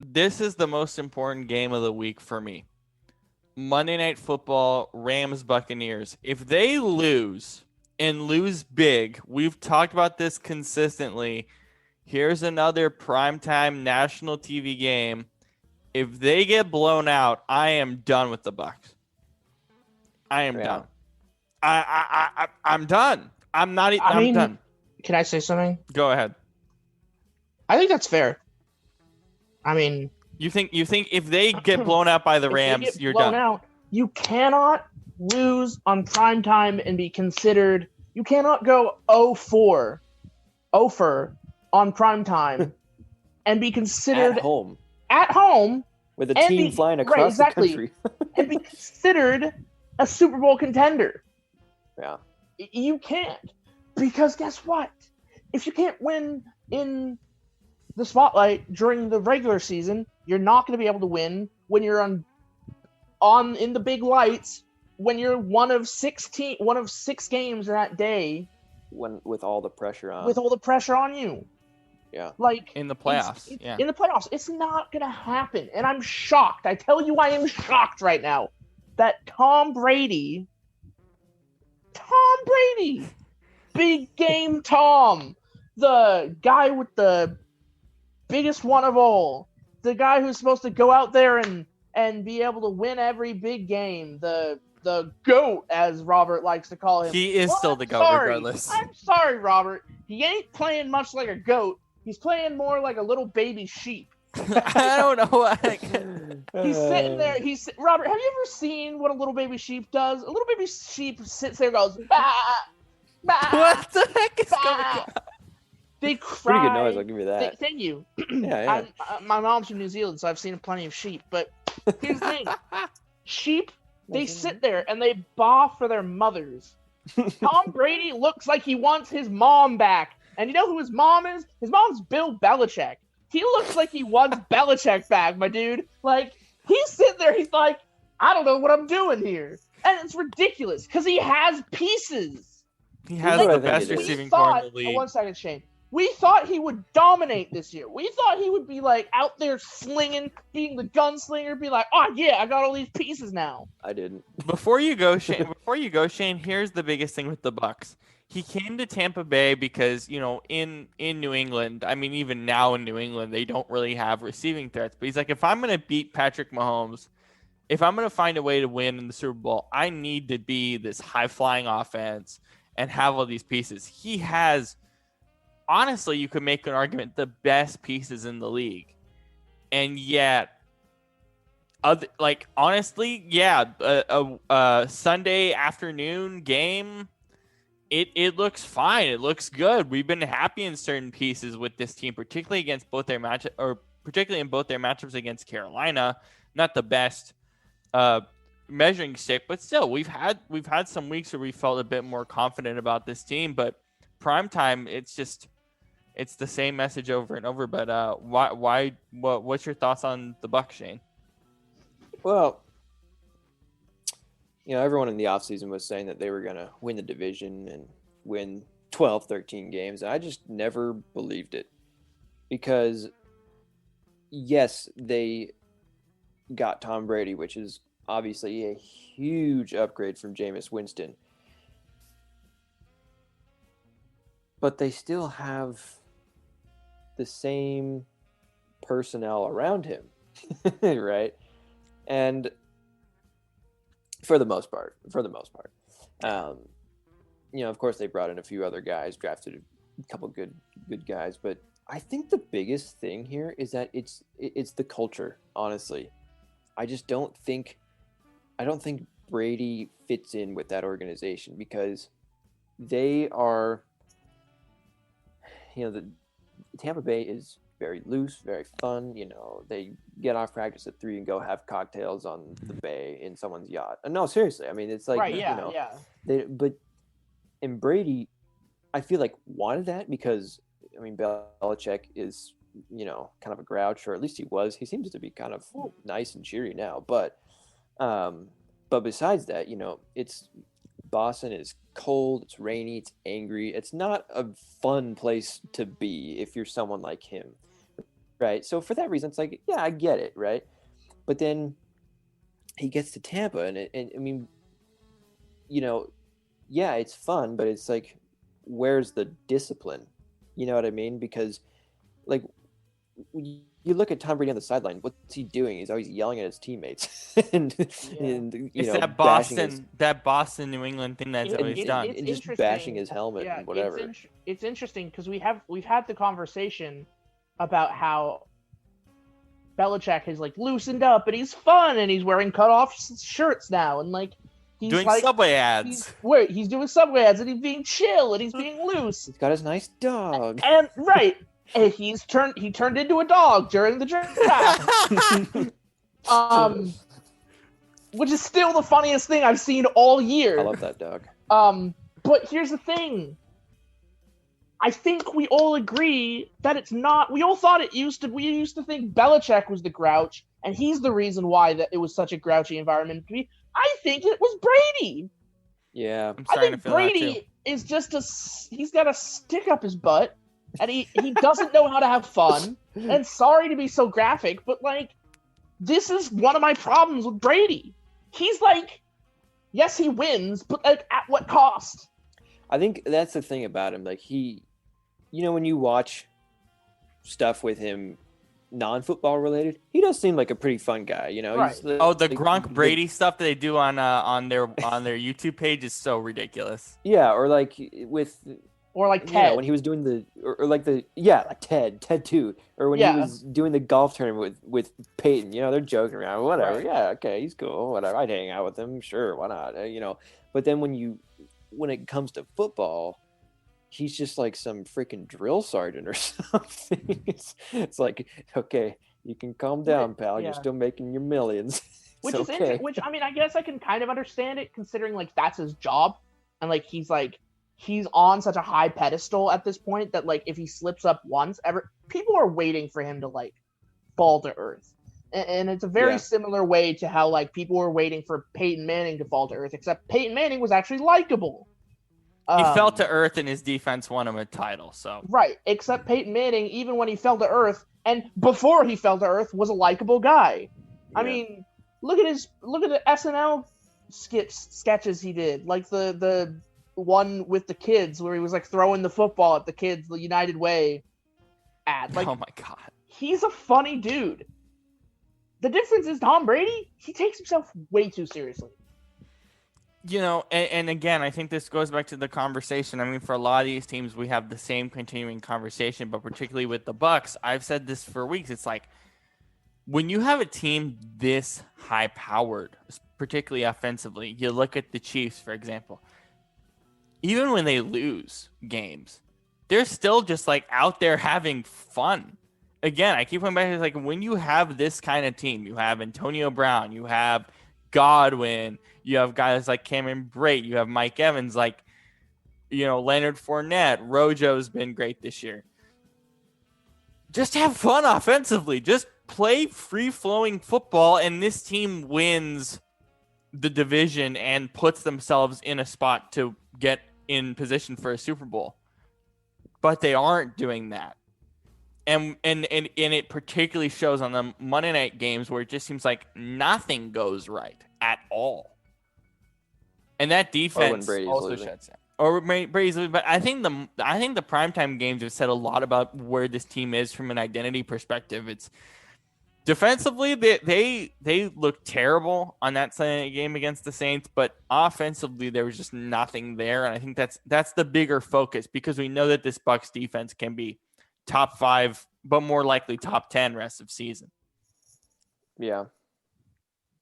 This is the most important game of the week for me. Monday Night Football, Rams Buccaneers. If they lose and lose big, we've talked about this consistently. Here's another primetime national TV game. If they get blown out, I am done with the Bucs. I am done. I'm done. I'm not. I I'm mean, done. can I say something? Go ahead. I think that's fair. I mean, You think if they get blown out by the if they Rams, get you're blown done. out, you cannot lose on prime time and be considered. You cannot go 0-4, 0-for on prime time and be considered at home with a team flying across the country and be considered a Super Bowl contender. Yeah. You can't, because guess what? If you can't win in the spotlight during the regular season, you're not going to be able to win when you're on in the big lights, when you're one of 6 games that day, with all the pressure on you. Yeah. Like in the playoffs. In the playoffs, it's not going to happen. And I'm shocked. I tell you, I am shocked right now that Tom Brady, big game Tom, the guy with the biggest one of all, the guy who's supposed to go out there and be able to win every big game, the GOAT, as Robert likes to call him. He is still the GOAT regardless. I'm sorry, Robert. He ain't playing much like a goat. He's playing more like a little baby sheep. I don't know. He's sitting there. Robert, have you ever seen what a little baby sheep does? A little baby sheep sits there and goes, bah, bah, what the heck is bah. going on? They cry. Pretty good noise, I'll give you that. Thank you. Yeah. My mom's from New Zealand, so I've seen plenty of sheep. But here's the thing. Sheep, they sit there and they baw for their mothers. Tom Brady looks like he wants his mom back. And you know who his mom is? His mom's Bill Belichick. He looks like he wants Belichick back, my dude. Like, he's sitting there, he's like, I don't know what I'm doing here. And it's ridiculous, because he has pieces. He has the best receiving core in the league. 1 second, Shane. We thought he would dominate this year. We thought he would be, like, out there slinging, being the gunslinger, be like, oh, yeah, I got all these pieces now. I didn't. Before you go, Shane, here's the biggest thing with the Bucs. He came to Tampa Bay because, in New England, I mean, even now in New England, they don't really have receiving threats. But he's like, if I'm going to beat Patrick Mahomes, if I'm going to find a way to win in the Super Bowl, I need to be this high-flying offense and have all these pieces. He has, honestly, you could make an argument, the best pieces in the league. And yet, honestly, a Sunday afternoon game, It looks fine. It looks good. We've been happy in certain pieces with this team, particularly in both their matchups against Carolina. Not the best measuring stick, but still, we've had some weeks where we felt a bit more confident about this team. But primetime, it's the same message over and over. But what's your thoughts on the Bucs, Shane? Well, everyone in the offseason was saying that they were going to win the division and win 12, 13 games. And I just never believed it because, yes, they got Tom Brady, which is obviously a huge upgrade from Jameis Winston. But they still have the same personnel around him, right? And for the most part. Of course, they brought in a few other guys, drafted a couple good guys, but I think the biggest thing here is that it's the culture. Honestly, I don't think Brady fits in with that organization because they are, the Tampa Bay is very loose, very fun. They get off practice at 3 and go have cocktails on the bay in someone's yacht. No, seriously. I mean, it's like, right, yeah. And Brady, I feel like wanted that because, I mean, Belichick is, kind of a grouch, or at least he was. He seems to be kind of nice and cheery now. But besides that, it's Boston is cold, it's rainy, it's angry. It's not a fun place to be if you're someone like him, right? So for that reason, it's like, yeah, I get it, right? But then he gets to Tampa, and I mean, yeah, it's fun, but it's like, where's the discipline? You know what I mean? Because like you look at Tom Brady on the sideline, what's he doing? He's always yelling at his teammates and It's bashing that Boston New England thing that's always done. and just bashing his helmet and whatever. It's interesting because we've had the conversation about how Belichick has like loosened up and he's fun and he's wearing cutoff shirts now and like he's doing like, Subway ads. He's doing Subway ads and he's being chill and he's being loose. He's got his nice dog. And right. And he turned into a dog during the draft. Which is still the funniest thing I've seen all year. I love that dog. But here's the thing. I think we all agree that it's not. We all thought we used to think Belichick was the grouch, and he's the reason why that it was such a grouchy environment to be. I think it was Brady. Yeah. I'm starting to feel Brady is just he's got a stick up his butt, and he doesn't know how to have fun. And sorry to be so graphic, but like, this is one of my problems with Brady. He's like, yes, he wins, but like, at what cost? I think that's the thing about him. Like when you watch stuff with him, non-football related, he does seem like a pretty fun guy. Right. He's the Gronk Brady stuff that they do on their YouTube page is so ridiculous. Yeah, or like or like Ted when he was doing like Ted too, or when he was doing the golf tournament with Peyton. They're joking around, whatever. Right. Yeah, okay, he's cool, whatever. I'd hang out with him, sure, why not? But then when it comes to football, he's just like some freaking drill sergeant or something. It's like, okay, you can calm down, pal. Yeah. You're still making your millions. Which is okay. Which I mean, I guess I can kind of understand it, considering like that's his job, and like he's on such a high pedestal at this point that like if he slips up once, people are waiting for him to like fall to earth. And it's a very similar way to how like people were waiting for Peyton Manning to fall to earth, except Peyton Manning was actually likable. He fell to earth and his defense won him a title. So right, except Peyton Manning, even when he fell to earth and before he fell to earth, was a likable guy. Yeah. I mean, look at the SNL sketches he did, like the one with the kids where he was like throwing the football at the kids, the United Way ad. Like, oh my god, he's a funny dude. The difference is Tom Brady, he takes himself way too seriously. And again, I think this goes back to the conversation. I mean, for a lot of these teams, we have the same continuing conversation, but particularly with the Bucs, I've said this for weeks. It's like when you have a team this high-powered, particularly offensively, you look at the Chiefs, for example. Even when they lose games, they're still just like out there having fun. Again, I keep going back to like when you have this kind of team, you have Antonio Brown, you have Godwin, you have guys like Cameron Brate, you have Mike Evans, like Leonard Fournette, Rojo's been great this year. Just have fun offensively. Just play free-flowing football, and this team wins the division and puts themselves in a spot to get in position for a Super Bowl. But they aren't doing that. And it particularly shows on the Monday night games where it just seems like nothing goes right at all. And that defense also shuts down. Or Brady's losing. But I think the primetime games have said a lot about where this team is from an identity perspective. It's defensively they look terrible on that Sunday game against the Saints, but offensively there was just nothing there. And I think that's the bigger focus, because we know that this Bucs defense can be top 5, but more likely top 10 rest of season. Yeah.